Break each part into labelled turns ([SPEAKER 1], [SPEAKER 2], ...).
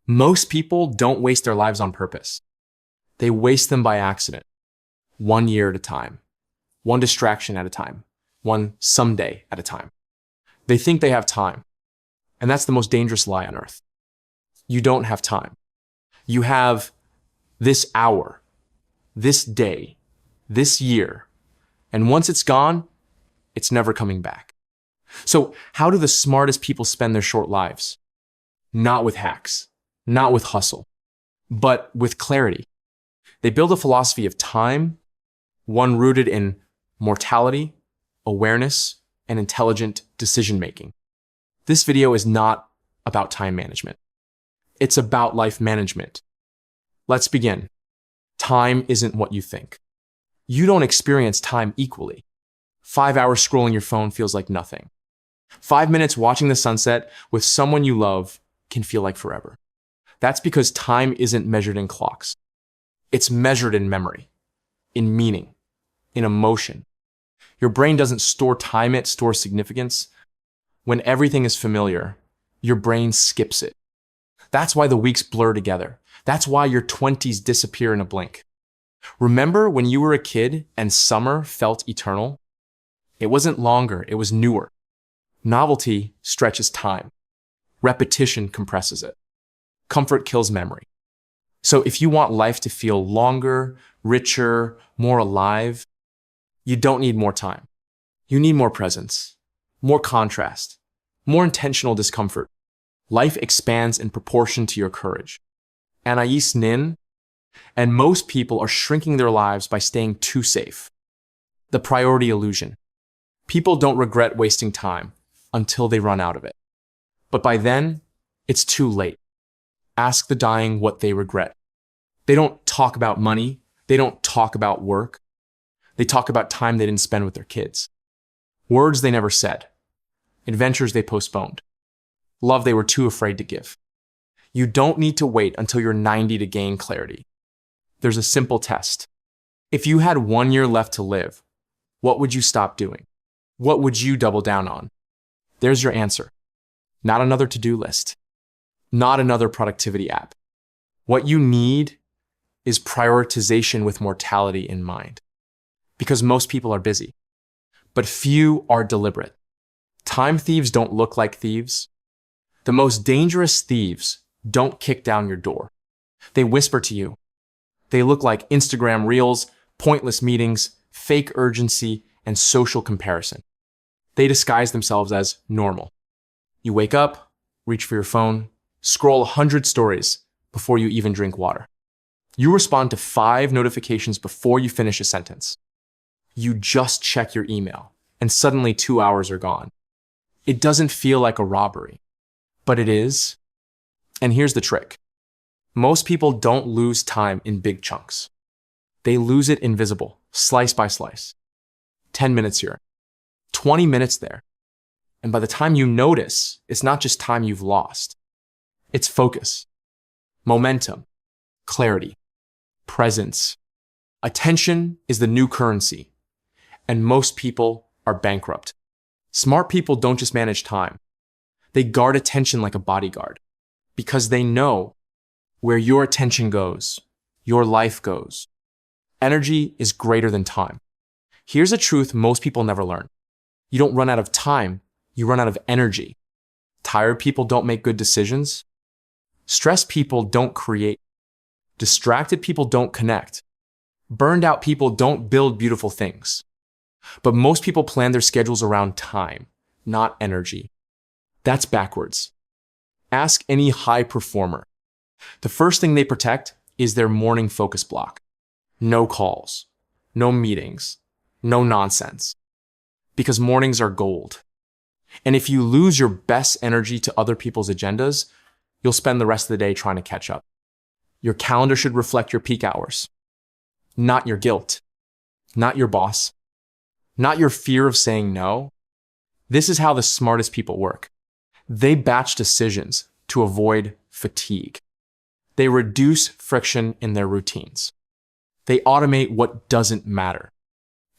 [SPEAKER 1] Most people don't waste their lives on purpose. They waste them by accident, 1 year at a time, one distraction at a time, one someday at a time. They think they have time, and that's the most dangerous lie on earth. You don't have time. You have this hour, this day, this year, and once it's gone, it's never coming back. So how do the smartest people spend their short lives? Not with hacks, not with hustle, but with clarity. They build a philosophy of time, one rooted in mortality, awareness, and intelligent decision-making. This video is not about time management. It's about life management. Let's begin. Time isn't what you think. You don't experience time equally. 5 hours scrolling your phone feels like nothing. 5 minutes watching the sunset with someone you love can feel like forever. That's because time isn't measured in clocks. It's measured in memory, in meaning, in emotion. Your brain doesn't store time, it stores significance. When everything is familiar, your brain skips it. That's why the weeks blur together. That's why your 20s disappear in a blink. Remember when you were a kid and summer felt eternal? It wasn't longer, it was newer. Novelty stretches time. Repetition compresses it. Comfort kills memory. So if you want life to feel longer, richer, more alive, you don't need more time. You need more presence, more contrast, more intentional discomfort. Life expands in proportion to your courage. Anais Nin, and most people are shrinking their lives by staying too safe. The priority illusion. People don't regret wasting time until they run out of it. But by then, it's too late. Ask the dying what they regret. They don't talk about money. They don't talk about work. They talk about time they didn't spend with their kids. Words they never said. Adventures they postponed. Love they were too afraid to give. You don't need to wait until you're 90 to gain clarity. There's a simple test. If you had 1 year left to live, what would you stop doing? What would you double down on? There's your answer. Not another to-do list. Not another productivity app. What you need is prioritization with mortality in mind. Because most people are busy, but few are deliberate. Time thieves don't look like thieves. The most dangerous thieves don't kick down your door. They whisper to you. They look like Instagram reels, pointless meetings, fake urgency, and social comparison. They disguise themselves as normal. You wake up, reach for your phone, scroll 100 stories before you even drink water. You respond to 5 notifications before you finish a sentence. You just check your email, and suddenly 2 hours are gone. It doesn't feel like a robbery, but it is. And here's the trick. Most people don't lose time in big chunks. They lose it invisible, slice by slice. 10 minutes here, 20 minutes there. And by the time you notice, it's not just time you've lost. It's focus, momentum, clarity, presence. Attention is the new currency, and most people are bankrupt. Smart people don't just manage time. They guard attention like a bodyguard, because they know where your attention goes, your life goes. Energy is greater than time. Here's a truth most people never learn. You don't run out of time, you run out of energy. Tired people don't make good decisions. Stressed people don't create. Distracted people don't connect. Burned out people don't build beautiful things. But most people plan their schedules around time, not energy. That's backwards. Ask any high performer. The first thing they protect is their morning focus block. No calls, no meetings, no nonsense. Because mornings are gold. And if you lose your best energy to other people's agendas, you'll spend the rest of the day trying to catch up. Your calendar should reflect your peak hours, not your guilt, not your boss, not your fear of saying no. This is how the smartest people work. They batch decisions to avoid fatigue. They reduce friction in their routines. They automate what doesn't matter.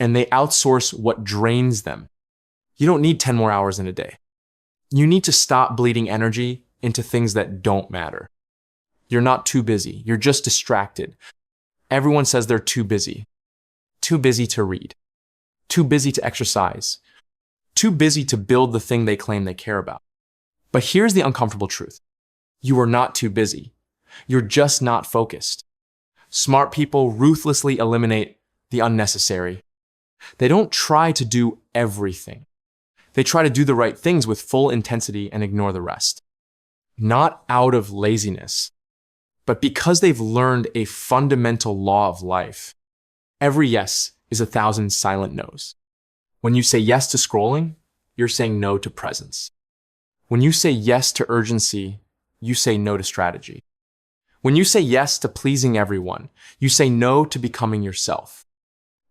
[SPEAKER 1] And they outsource what drains them. You don't need 10 more hours in a day. You need to stop bleeding energy into things that don't matter. You're not too busy. You're just distracted. Everyone says they're too busy. Too busy to read. Too busy to exercise. Too busy to build the thing they claim they care about. But here's the uncomfortable truth. You are not too busy. You're just not focused. Smart people ruthlessly eliminate the unnecessary. They don't try to do everything. They try to do the right things with full intensity and ignore the rest. Not out of laziness, but because they've learned a fundamental law of life. Every yes is 1,000 silent no's. When you say yes to scrolling, you're saying no to presence. When you say yes to urgency, you say no to strategy. When you say yes to pleasing everyone, you say no to becoming yourself.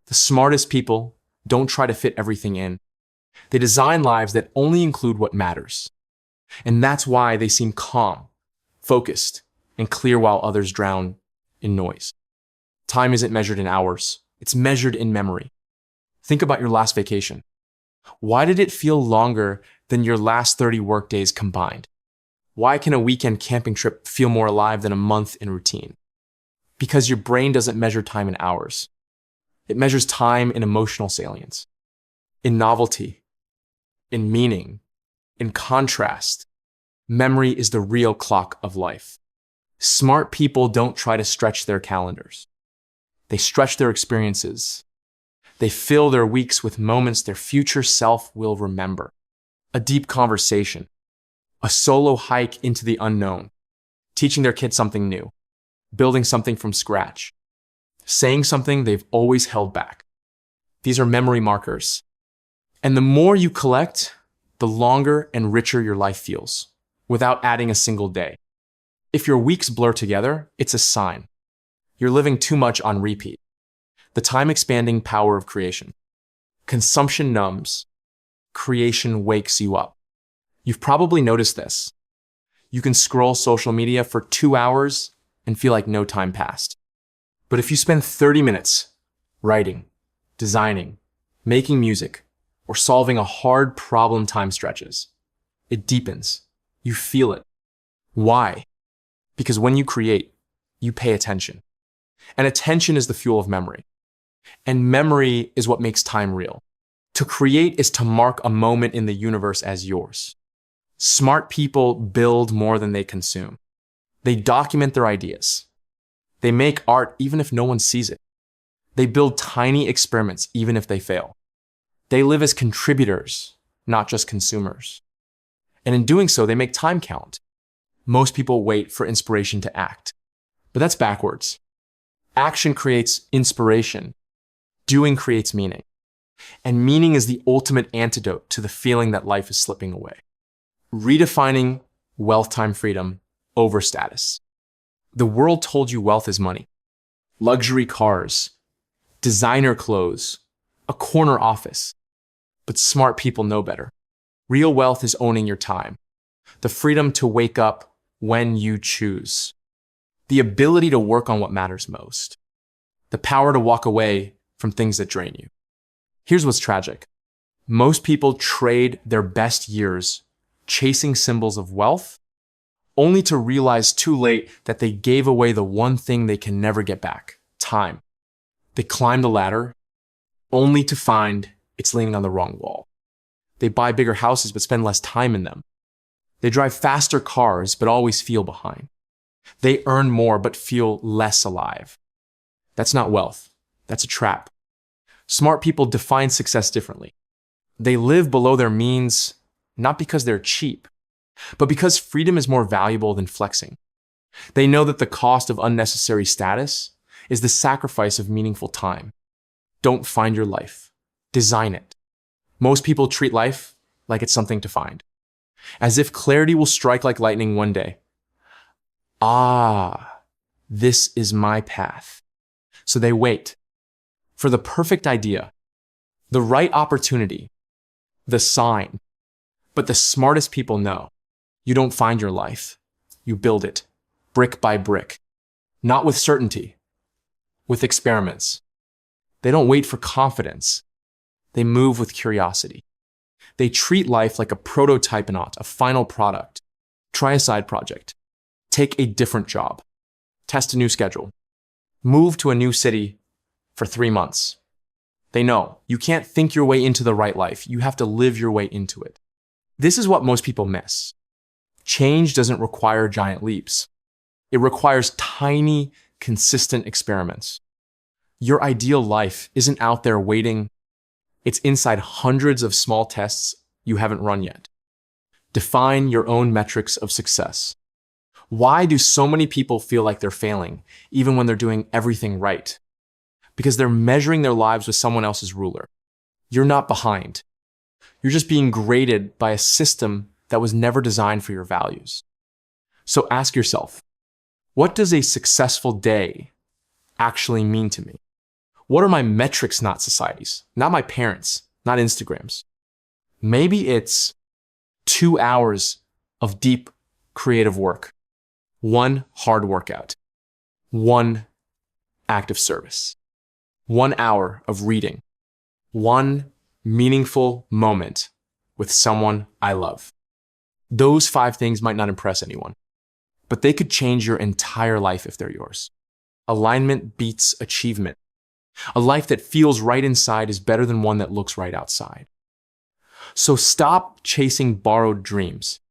[SPEAKER 1] The smartest people don't try to fit everything in. They design lives that only include what matters. And that's why they seem calm, focused, and clear while others drown in noise. Time isn't measured in hours. It's measured in memory. Think about your last vacation. Why did it feel longer than your last 30 workdays combined? Why can a weekend camping trip feel more alive than a month in routine? Because your brain doesn't measure time in hours. It measures time in emotional salience, in novelty, in meaning, in contrast. Memory is the real clock of life. Smart people don't try to stretch their calendars. They stretch their experiences. They fill their weeks with moments their future self will remember. A deep conversation, a solo hike into the unknown, teaching their kids something new, building something from scratch, saying something they've always held back. These are memory markers. And the more you collect, the longer and richer your life feels, without adding a single day. If your weeks blur together, it's a sign. You're living too much on repeat. The time-expanding power of creation. Consumption numbs. Creation wakes you up. You've probably noticed this. You can scroll social media for 2 hours and feel like no time passed. But if you spend 30 minutes writing, designing, making music, or solving a hard problem, time stretches. It deepens. You feel it. Why? Because when you create, you pay attention. And attention is the fuel of memory. And memory is what makes time real. To create is to mark a moment in the universe as yours. Smart people build more than they consume. They document their ideas. They make art even if no one sees it. They build tiny experiments even if they fail. They live as contributors, not just consumers. And in doing so, they make time count. Most people wait for inspiration to act. But that's backwards. Action creates inspiration. Doing creates meaning. And meaning is the ultimate antidote to the feeling that life is slipping away. Redefining wealth, time, freedom over status. The world told you wealth is money. Luxury cars, designer clothes, a corner office. But smart people know better. Real wealth is owning your time. The freedom to wake up when you choose. The ability to work on what matters most. The power to walk away from things that drain you. Here's what's tragic. Most people trade their best years chasing symbols of wealth, only to realize too late that they gave away the one thing they can never get back, time. They climb the ladder, only to find it's leaning on the wrong wall. They buy bigger houses but spend less time in them. They drive faster cars but always feel behind. They earn more but feel less alive. That's not wealth. That's a trap. Smart people define success differently. They live below their means, not because they're cheap, but because freedom is more valuable than flexing. They know that the cost of unnecessary status is the sacrifice of meaningful time. Don't find your life. Design it. Most people treat life like it's something to find, as if clarity will strike like lightning one day. This is my path. So they wait for the perfect idea, the right opportunity, the sign. But the smartest people know you don't find your life. You build it, brick by brick. Not with certainty, with experiments. They don't wait for confidence. They move with curiosity. They treat life like a prototype, not a final product. Try a side project. Take a different job. test a new schedule, move to a new city for 3 months. They know you can't think your way into the right life. You have to live your way into it. This is what most people miss. Change doesn't require giant leaps. It requires tiny, consistent experiments. Your ideal life isn't out there waiting. It's inside hundreds of small tests you haven't run yet. Define your own metrics of success. Why do so many people feel like they're failing, even when they're doing everything right? Because they're measuring their lives with someone else's ruler. You're not behind. You're just being graded by a system that was never designed for your values. So ask yourself, what does a successful day actually mean to me? What are my metrics, not society's, not my parents, not Instagram's? Maybe it's 2 hours of deep creative work, 1 hard workout, 1 act of service, 1 hour of reading, 1 meaningful moment with someone I love. Those 5 things might not impress anyone, but they could change your entire life if they're yours. Alignment beats achievement. A life that feels right inside is better than one that looks right outside. So stop chasing borrowed dreams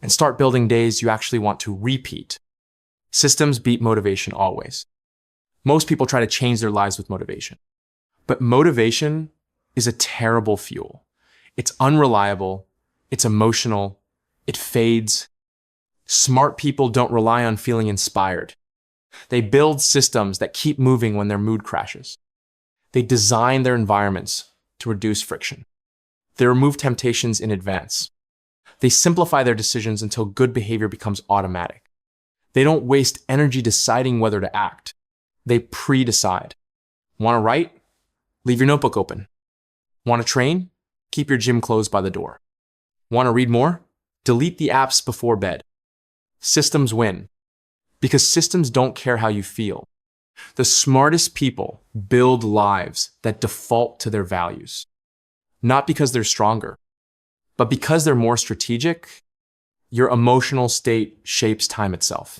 [SPEAKER 1] and start building days you actually want to repeat. Systems beat motivation always. Most people try to change their lives with motivation. But motivation is a terrible fuel. It's unreliable. It's emotional. It fades. Smart people don't rely on feeling inspired. They build systems that keep moving when their mood crashes. They design their environments to reduce friction. They remove temptations in advance. They simplify their decisions until good behavior becomes automatic. They don't waste energy deciding whether to act. They pre-decide. Want to write? Leave your notebook open. Want to train? Keep your gym clothes by the door. Want to read more? Delete the apps before bed. Systems win. Because systems don't care how you feel. The smartest people build lives that default to their values. Not because they're stronger, but because they're more strategic. Your emotional state shapes time itself.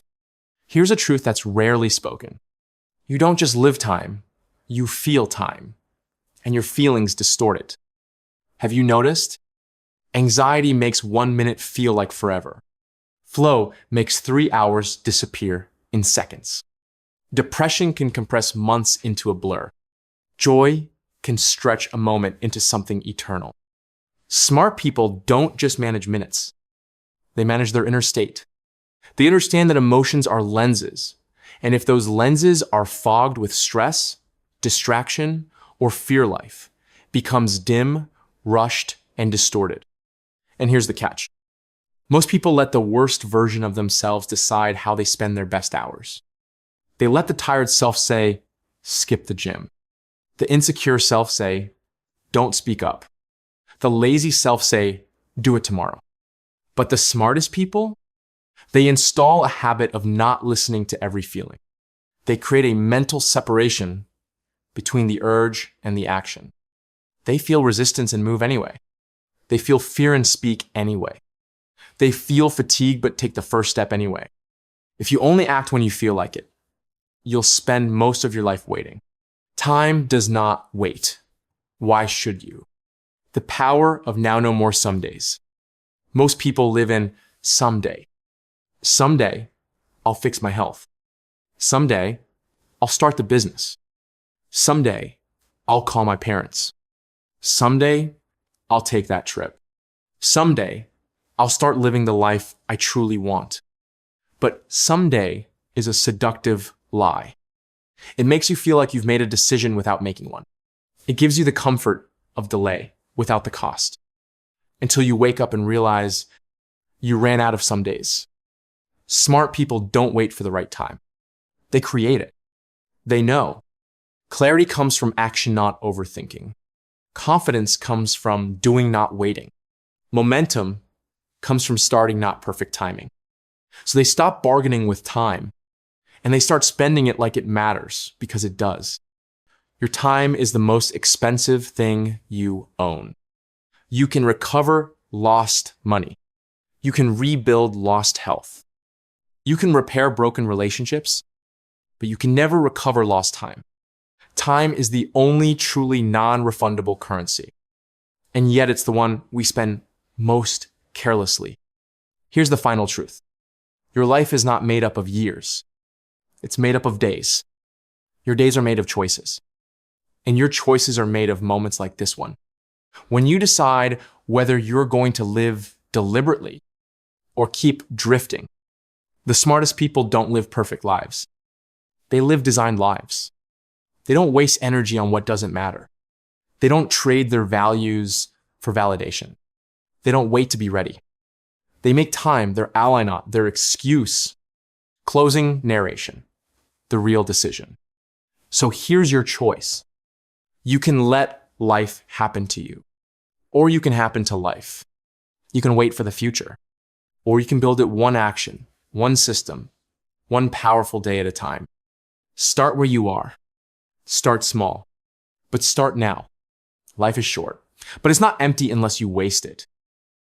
[SPEAKER 1] Here's a truth that's rarely spoken. You don't just live time, you feel time, and your feelings distort it. Have you noticed? Anxiety makes 1 minute feel like forever. Flow makes 3 hours disappear in seconds. Depression can compress months into a blur. Joy can stretch a moment into something eternal. Smart people don't just manage minutes. They manage their inner state. They understand that emotions are lenses, and if those lenses are fogged with stress, distraction, or fear, life becomes dim, rushed, and distorted. And here's the catch. Most people let the worst version of themselves decide how they spend their best hours. They let the tired self say, skip the gym. The insecure self say, don't speak up. The lazy self say, do it tomorrow. But the smartest people, they install a habit of not listening to every feeling. They create a mental separation between the urge and the action. They feel resistance and move anyway. They feel fear and speak anyway. They feel fatigue but take the first step anyway. If you only act when you feel like it, you'll spend most of your life waiting. Time does not wait. Why should you? The power of now no more some days. Most people live in someday. Someday, I'll fix my health. Someday, I'll start the business. Someday, I'll call my parents. Someday, I'll take that trip. Someday, I'll start living the life I truly want. But someday is a seductive lie. It makes you feel like you've made a decision without making one. It gives you the comfort of delay without the cost. Until you wake up and realize you ran out of some days. Smart people don't wait for the right time. They create it. They know. Clarity comes from action, not overthinking. Confidence comes from doing, not waiting. Momentum comes from starting, not perfect timing. So they stop bargaining with time and they start spending it like it matters, because it does. Your time is the most expensive thing you own. You can recover lost money. You can rebuild lost health. You can repair broken relationships, but you can never recover lost time. Time is the only truly non-refundable currency, and yet it's the one we spend most carelessly. Here's the final truth. Your life is not made up of years. It's made up of days. Your days are made of choices. And your choices are made of moments like this one. When you decide whether you're going to live deliberately or keep drifting. The smartest people don't live perfect lives. They live designed lives. They don't waste energy on what doesn't matter. They don't trade their values for validation. They don't wait to be ready. They make time their ally, not their excuse. Closing narration. The real decision. So here's your choice. You can let life happen to you, or you can happen to life. You can wait for the future, or you can build it one action, one system, one powerful day at a time. Start where you are. Start small, but start now. Life is short, but it's not empty unless you waste it.